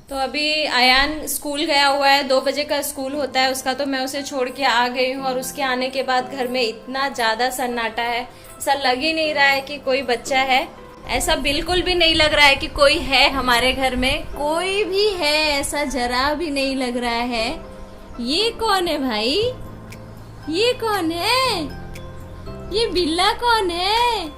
तो अभी अयान स्कूल गया हुआ है, 2 बजे का स्कूल होता है उसका, तो मैं उसे छोड़ के आ गई हूँ। और उसके आने के बाद घर में इतना ज़्यादा सन्नाटा है, ऐसा लग ही नहीं रहा है कि कोई बच्चा है। ऐसा बिल्कुल भी नहीं लग रहा है कि कोई है हमारे घर में, कोई भी है ऐसा जरा भी नहीं लग रहा है। ये कौन है भाई? ये कौन है? ये बिल्ला कौन है?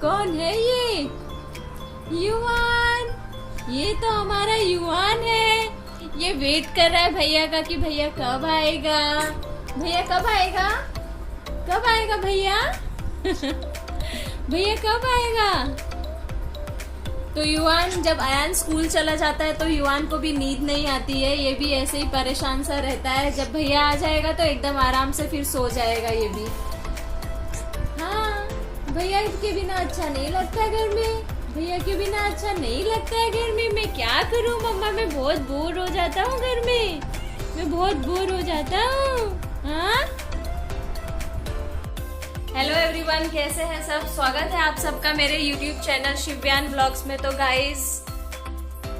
कौन है ये? युवान। ये तो हमारा युवान है। ये वेट कर रहा है भैया का कि भैया कब आएगा, भैया कब आएगा, कब आएगा भैया भैया कब आएगा। तो युवान, जब अयान स्कूल चला जाता है तो युवान को भी नींद नहीं आती है, ये भी ऐसे ही परेशान सा रहता है। जब भैया आ जाएगा तो एकदम आराम से फिर सो जाएगा ये भी। हाँ, भैया के बिना अच्छा नहीं लगता घर में, भैया के बिना अच्छा नहीं लगता है घर में। मैं क्या करूं मम्मा, मैं बहुत बोर हो जाता हूँ घर में, मैं बहुत बोर हो जाता हूँ। हाँ, हेलो एवरीवन, कैसे हैं सब? स्वागत है आप सबका मेरे यूट्यूब चैनल शिव्यान ब्लॉग्स में। तो गाइस,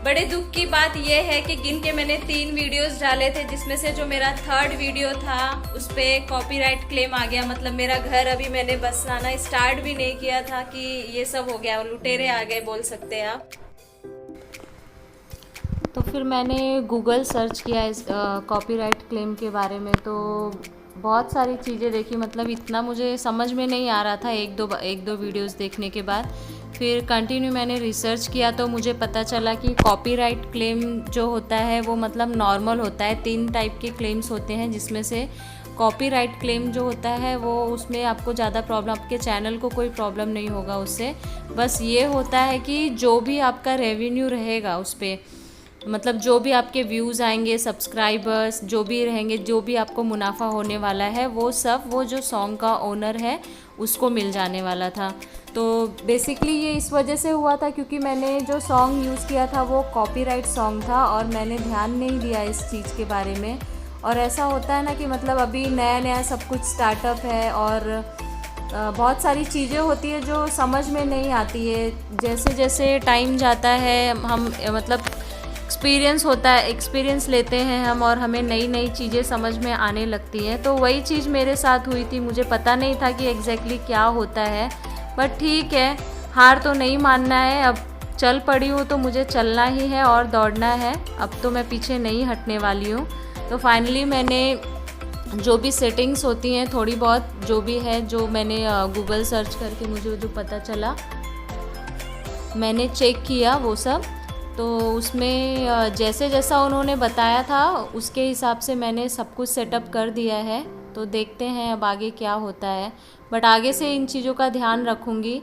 बड़े दुख की बात यह है कि गिन के मैंने 3 वीडियोस डाले थे, जिसमें से जो मेरा 3rd वीडियो था उस पे कॉपीराइट क्लेम आ गया। मतलब मेरा घर अभी मैंने बसाना स्टार्ट भी नहीं किया था कि ये सब हो गया, लुटेरे आ गए बोल सकते हैं आप। तो फिर मैंने गूगल सर्च किया इस कॉपीराइट क्लेम के बारे में, तो बहुत सारी चीज़ें देखी। मतलब इतना मुझे समझ में नहीं आ रहा था एक दो वीडियोस देखने के बाद। फिर कंटिन्यू मैंने रिसर्च किया तो मुझे पता चला कि कॉपीराइट क्लेम जो होता है वो मतलब नॉर्मल होता है। 3 टाइप के क्लेम्स होते हैं, जिसमें से कॉपीराइट क्लेम जो होता है वो उसमें आपको ज़्यादा प्रॉब्लम, आपके चैनल को कोई प्रॉब्लम नहीं होगा उससे। बस ये होता है कि जो भी आपका रेवेन्यू रहेगा उस पर, मतलब जो भी आपके व्यूज़ आएंगे, सब्सक्राइबर्स जो भी रहेंगे, जो भी आपको मुनाफा होने वाला है, वो सब वो जो सॉन्ग का ओनर है उसको मिल जाने वाला था। तो बेसिकली ये इस वजह से हुआ था क्योंकि मैंने जो सॉन्ग यूज़ किया था वो कॉपीराइट सॉन्ग था और मैंने ध्यान नहीं दिया इस चीज़ के बारे में। और ऐसा होता है ना कि मतलब अभी नया नया सब कुछ स्टार्टअप है और बहुत सारी चीज़ें होती है जो समझ में नहीं आती है। जैसे जैसे टाइम जाता है हम मतलब एक्सपीरियंस लेते हैं हम और हमें नई नई चीज़ें समझ में आने लगती हैं। तो वही चीज़ मेरे साथ हुई थी, मुझे पता नहीं था कि एग्जैक्टली क्या होता है। बट ठीक है, हार तो नहीं मानना है। अब चल पड़ी हूँ तो मुझे चलना ही है और दौड़ना है। अब तो मैं पीछे नहीं हटने वाली हूँ। तो फाइनली मैंने जो भी सेटिंग्स होती हैं थोड़ी बहुत जो भी है, जो मैंने गूगल सर्च करके मुझे जो पता चला मैंने चेक किया वो सब। तो उसमें जैसे जैसा उन्होंने बताया था उसके हिसाब से मैंने सब कुछ सेटअप कर दिया है। तो देखते हैं अब आगे क्या होता है। बट आगे से इन चीज़ों का ध्यान रखूँगी।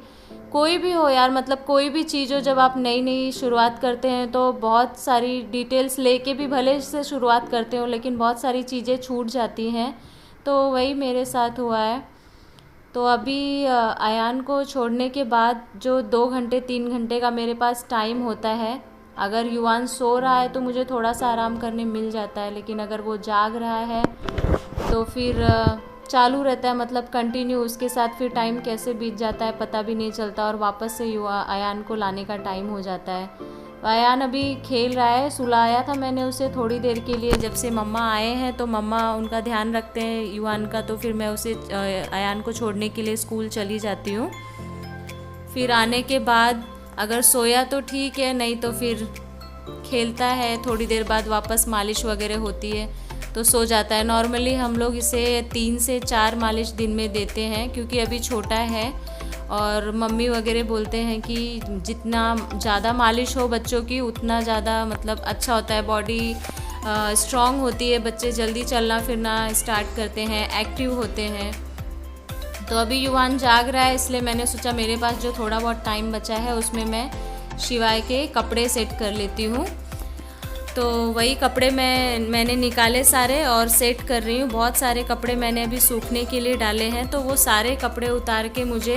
कोई भी हो यार, मतलब कोई भी चीज़ हो, जब आप नई नई शुरुआत करते हैं तो बहुत सारी डिटेल्स लेके भी भले से शुरुआत करते हो, लेकिन बहुत सारी चीज़ें छूट जाती हैं। तो वही मेरे साथ हुआ है। तो अभी अयान को छोड़ने के बाद जो 2 घंटे 3 घंटे का मेरे पास टाइम होता है, अगर युवान सो रहा है तो मुझे थोड़ा सा आराम करने मिल जाता है, लेकिन अगर वो जाग रहा है तो फिर चालू रहता है, मतलब कंटिन्यू। उसके साथ फिर टाइम कैसे बीत जाता है पता भी नहीं चलता और वापस से अयान को लाने का टाइम हो जाता है। तो अयान अभी खेल रहा है, सुलाया था मैंने उसे थोड़ी देर के लिए। जब से मम्मा आए हैं तो मम्मा उनका ध्यान रखते हैं युवान का, तो फिर मैं उसे अयान को छोड़ने के लिए स्कूल चली जाती हूँ। फिर आने के बाद अगर सोया तो ठीक है, नहीं तो फिर खेलता है। थोड़ी देर बाद वापस मालिश वगैरह होती है तो सो जाता है। नॉर्मली हम लोग इसे 3 से 4 मालिश दिन में देते हैं क्योंकि अभी छोटा है। और मम्मी वगैरह बोलते हैं कि जितना ज़्यादा मालिश हो बच्चों की उतना ज़्यादा मतलब अच्छा होता है, बॉडी स्ट्रॉन्ग होती है, बच्चे जल्दी चलना फिरना स्टार्ट करते हैं, एक्टिव होते हैं। तो अभी युवान जाग रहा है, इसलिए मैंने सोचा मेरे पास जो थोड़ा बहुत टाइम बचा है उसमें मैं शिवाय के कपड़े सेट कर लेती हूँ। तो वही कपड़े मैंने निकाले सारे और सेट कर रही हूँ। बहुत सारे कपड़े मैंने अभी सूखने के लिए डाले हैं, तो वो सारे कपड़े उतार के मुझे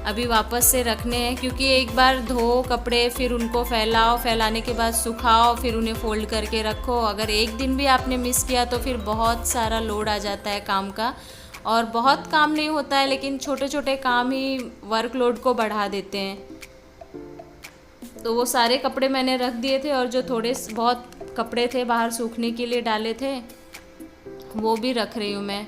अभी वापस से रखने हैं। क्योंकि एक बार धो कपड़े, फिर उनको फैलाओ, फैलाने के बाद सुखाओ, फिर उन्हें फोल्ड करके रखो। अगर एक दिन भी आपने मिस किया तो फिर बहुत सारा लोड आ जाता है काम का। और बहुत काम नहीं होता है, लेकिन छोटे छोटे काम ही वर्कलोड को बढ़ा देते हैं। तो वो सारे कपड़े मैंने रख दिए थे और जो थोड़े बहुत कपड़े थे बाहर सूखने के लिए डाले थे वो भी रख रही हूँ मैं।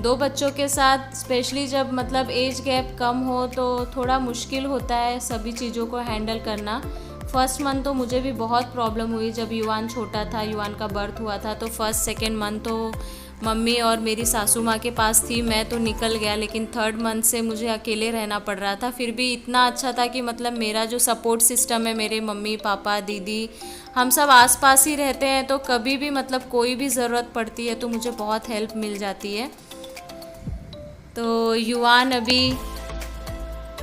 2 बच्चों के साथ स्पेशली जब मतलब एज गैप कम हो तो थोड़ा मुश्किल होता है सभी चीज़ों को हैंडल करना। फर्स्ट मंथ तो मुझे भी बहुत प्रॉब्लम हुई जब युवान छोटा था, युवान का बर्थ हुआ था, तो फर्स्ट सेकेंड मंथ तो मम्मी और मेरी सासू माँ के पास थी, मैं तो निकल गया, लेकिन थर्ड मंथ से मुझे अकेले रहना पड़ रहा था। फिर भी इतना अच्छा था कि मतलब मेरा जो सपोर्ट सिस्टम है, मेरे मम्मी पापा दीदी हम सब आसपास ही रहते हैं, तो कभी भी मतलब कोई भी ज़रूरत पड़ती है तो मुझे बहुत हेल्प मिल जाती है। तो युवान अभी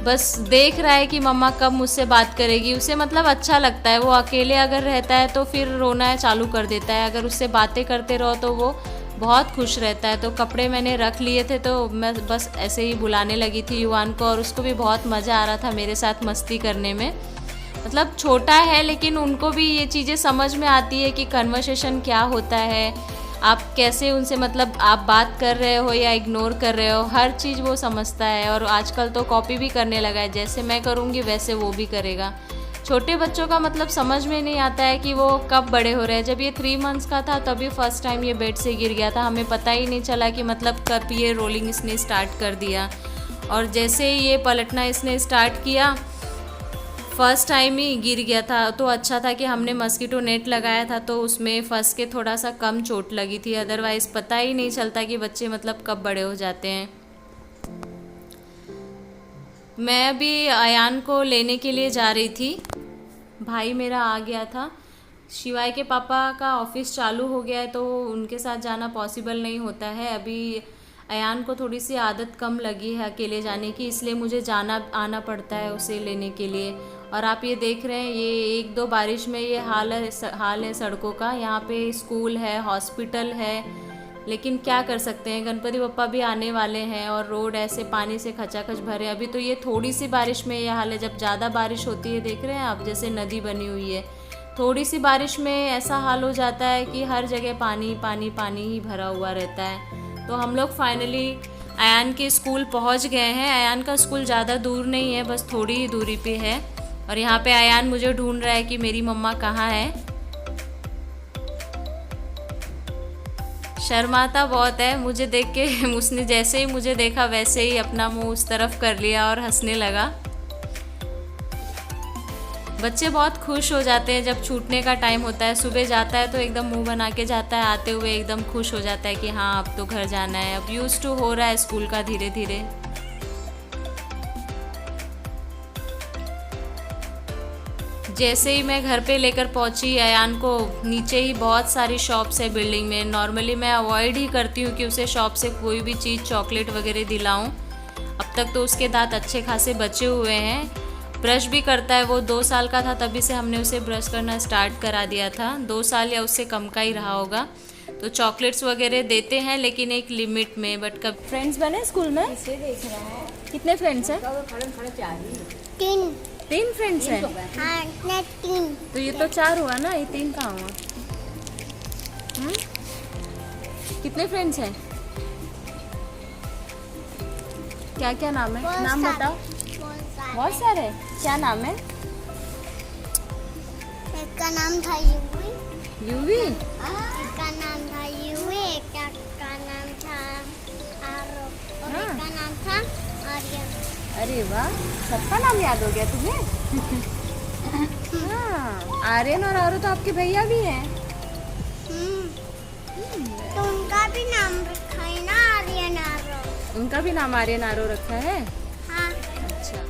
बस देख रहा है कि मम्मा कब मुझसे बात करेगी। उसे मतलब अच्छा लगता है, वो अकेले अगर रहता है तो फिर रोना चालू कर देता है, अगर उससे बातें करते रहो तो वो बहुत खुश रहता है। तो कपड़े मैंने रख लिए थे तो मैं बस ऐसे ही बुलाने लगी थी युवान को, और उसको भी बहुत मज़ा आ रहा था मेरे साथ मस्ती करने में। मतलब छोटा है लेकिन उनको भी ये चीज़ें समझ में आती है कि कन्वर्सेशन क्या होता है, आप कैसे उनसे मतलब आप बात कर रहे हो या इग्नोर कर रहे हो, हर चीज़ वो समझता है। और आजकल तो कॉपी भी करने लगा है, जैसे मैं करूँगी वैसे वो भी करेगा। छोटे बच्चों का मतलब समझ में नहीं आता है कि वो कब बड़े हो रहे हैं। जब ये 3 मंथ्स का था तभी फर्स्ट टाइम ये बेड से गिर गया था, हमें पता ही नहीं चला कि मतलब कब ये रोलिंग इसने स्टार्ट कर दिया। और जैसे ही ये पलटना इसने स्टार्ट किया फर्स्ट टाइम ही गिर गया था। तो अच्छा था कि हमने मस्कीटो नेट लगाया था तो उसमें फंस के थोड़ा सा कम चोट लगी थी, अदरवाइज़ पता ही नहीं चलता कि बच्चे मतलब कब बड़े हो जाते हैं। मैं अभी अयान को लेने के लिए जा रही थी, भाई मेरा आ गया था। शिवाय के पापा का ऑफिस चालू हो गया है तो उनके साथ जाना पॉसिबल नहीं होता है। अभी अयान को थोड़ी सी आदत कम लगी है अकेले जाने की, इसलिए मुझे जाना आना पड़ता है उसे लेने के लिए। और आप ये देख रहे हैं ये 1-2 बारिश में ये हाल है सड़कों का। यहाँ पे स्कूल है, हॉस्पिटल है, लेकिन क्या कर सकते हैं, गणपति बप्पा भी आने वाले हैं और रोड ऐसे पानी से खचाखच भरे। अभी तो ये थोड़ी सी बारिश में ये हाल है, जब ज़्यादा बारिश होती है देख रहे हैं आप जैसे नदी बनी हुई है, थोड़ी सी बारिश में ऐसा हाल हो जाता है कि हर जगह पानी पानी पानी ही भरा हुआ रहता है। तो हम लोग फाइनली अयान के स्कूल पहुंच गए हैं। अयान का स्कूल ज़्यादा दूर नहीं है, बस थोड़ी ही दूरी पे है। और यहाँ पे अयान मुझे ढूंढ रहा है कि मेरी मम्मा कहाँ है। शर्माता बहुत है मुझे देख के, उसने जैसे ही मुझे देखा वैसे ही अपना मुंह उस तरफ कर लिया और हंसने लगा। बच्चे बहुत खुश हो जाते हैं जब छूटने का टाइम होता है। सुबह जाता है तो एकदम मुंह बना के जाता है, आते हुए एकदम खुश हो जाता है कि हाँ अब तो घर जाना है। अब यूज्ड टू हो रहा है स्कूल का धीरे धीरे। जैसे ही मैं घर पे लेकर पहुंची अयान को, नीचे ही बहुत सारी शॉप्स है बिल्डिंग में। नॉर्मली मैं अवॉइड ही करती हूँ कि उसे शॉप से कोई भी चीज़ चॉकलेट वगैरह दिलाऊं। अब तक तो उसके दांत अच्छे खासे बचे हुए हैं, ब्रश भी करता है। वो 2 साल का था तभी से हमने उसे ब्रश करना स्टार्ट करा दिया था, 2 साल या उससे कम का ही रहा होगा। तो चॉकलेट्स वगैरह देते हैं लेकिन एक लिमिट में। बट कब फ्रेंड्स बने स्कूल में? इसे देख रहा है। कितने फ्रेंड्स हैं? तीन 3 फ्रेंड्स हैं। हाँ, इतने 3। तो ये तो 4 हुआ ना, ये 3 कहाँ हुआ? कितने फ्रेंड्स हैं? क्या क्या नाम है? नाम बताओ। बहुत सारे। क्या नाम है? एक का नाम था यूवी। यूवी? एक का नाम था यूवी, एक का नाम था आरो, और एक का नाम था आर्यन। अरे वाह, सबका नाम याद हो गया तुम्हें? हाँ, आर्यन और आरो तो आपके भैया भी हैं। तो उनका भी नाम रखा है ना, आर्यन आरो। उनका भी नाम आर्यन आरो रखा है? हाँ। अच्छा।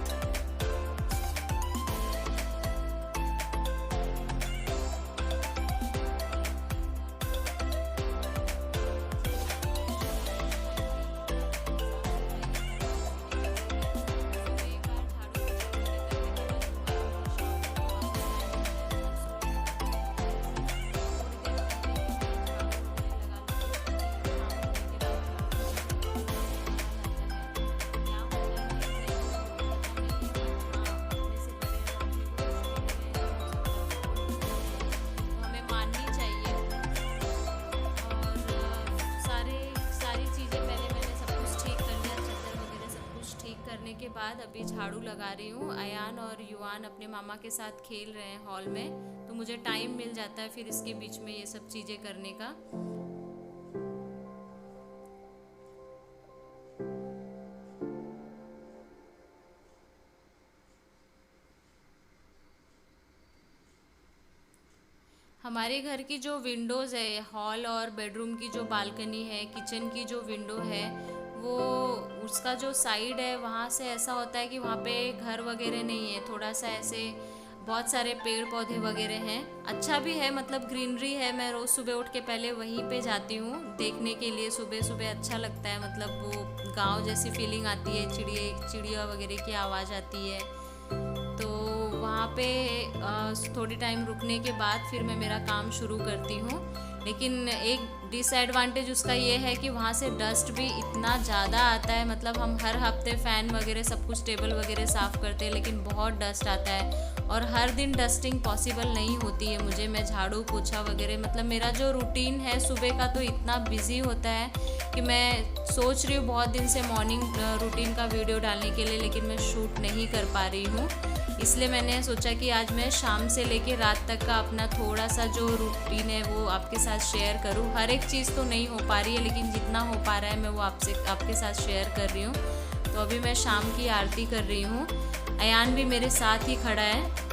बाद अभी झाड़ू लगा रही हूँ। अयान और युवान अपने मामा के साथ खेल रहे हैं हॉल में, तो मुझे टाइम मिल जाता है फिर इसके बीच में ये सब चीज़ें करने का। हमारे घर की जो विंडोज़ है, हॉल और बेडरूम की जो बालकनी है, किचन की जो विंडो है, वो उसका जो साइड है वहाँ से ऐसा होता है कि वहाँ पे घर वगैरह नहीं है, थोड़ा सा ऐसे बहुत सारे पेड़ पौधे वगैरह हैं। अच्छा भी है, मतलब ग्रीनरी है। मैं रोज़ सुबह उठ के पहले वहीं पे जाती हूँ देखने के लिए। सुबह सुबह अच्छा लगता है, मतलब वो गांव जैसी फीलिंग आती है, चिड़िया वगैरह की आवाज़ आती है। तो वहाँ पे थोड़ी टाइम रुकने के बाद फिर मैं मेरा काम शुरू करती हूँ। लेकिन एक डिसएडवांटेज उसका ये है कि वहाँ से डस्ट भी इतना ज़्यादा आता है, मतलब हम हर हफ्ते फ़ैन वगैरह सब कुछ टेबल वगैरह साफ़ करते हैं, लेकिन बहुत डस्ट आता है और हर दिन डस्टिंग पॉसिबल नहीं होती है मुझे। मैं झाड़ू पोछा वगैरह, मतलब मेरा जो रूटीन है सुबह का तो इतना बिजी होता है कि मैं सोच रही हूँ बहुत दिन से मॉर्निंग रूटीन का वीडियो डालने के लिए, लेकिन मैं शूट नहीं कर पा रही हूँ। इसलिए मैंने सोचा कि आज मैं शाम से लेके रात तक का अपना थोड़ा सा जो रूटीन है वो आपके साथ शेयर करूं। हर एक चीज़ तो नहीं हो पा रही है, लेकिन जितना हो पा रहा है मैं वो आपके साथ शेयर कर रही हूँ। तो अभी मैं शाम की आरती कर रही हूँ। अयान भी मेरे साथ ही खड़ा है।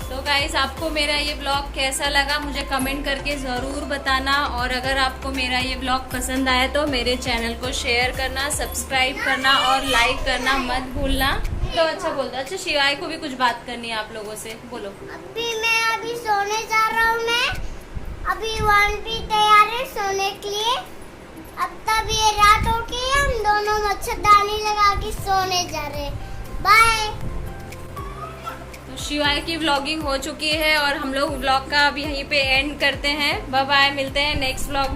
तो गाइस, आपको मेरा ये ब्लॉग कैसा लगा मुझे कमेंट करके ज़रूर बताना, और अगर आपको मेरा ये ब्लॉग पसंद आया तो मेरे चैनल को शेयर करना, सब्सक्राइब करना और लाइक करना मत भूलना। तो अच्छा बोलता, अच्छा शिवाय को भी कुछ बात करनी है आप लोगों से, बोलो। अभी सोने जा रहा हूँ मैं। अभी वन भी तैयार है सोने के लिए। अब तब ये रात हो गई है, हम दोनों मच्छरदानी लगा के सोने जा रहे। बाय। तो शिवाय की व्लॉगिंग हो चुकी है और हम लोग व्लॉग का अभी यहीं पे एंड करते हैं। बाय बाय, मिलते हैं नेक्स्ट व्लॉग।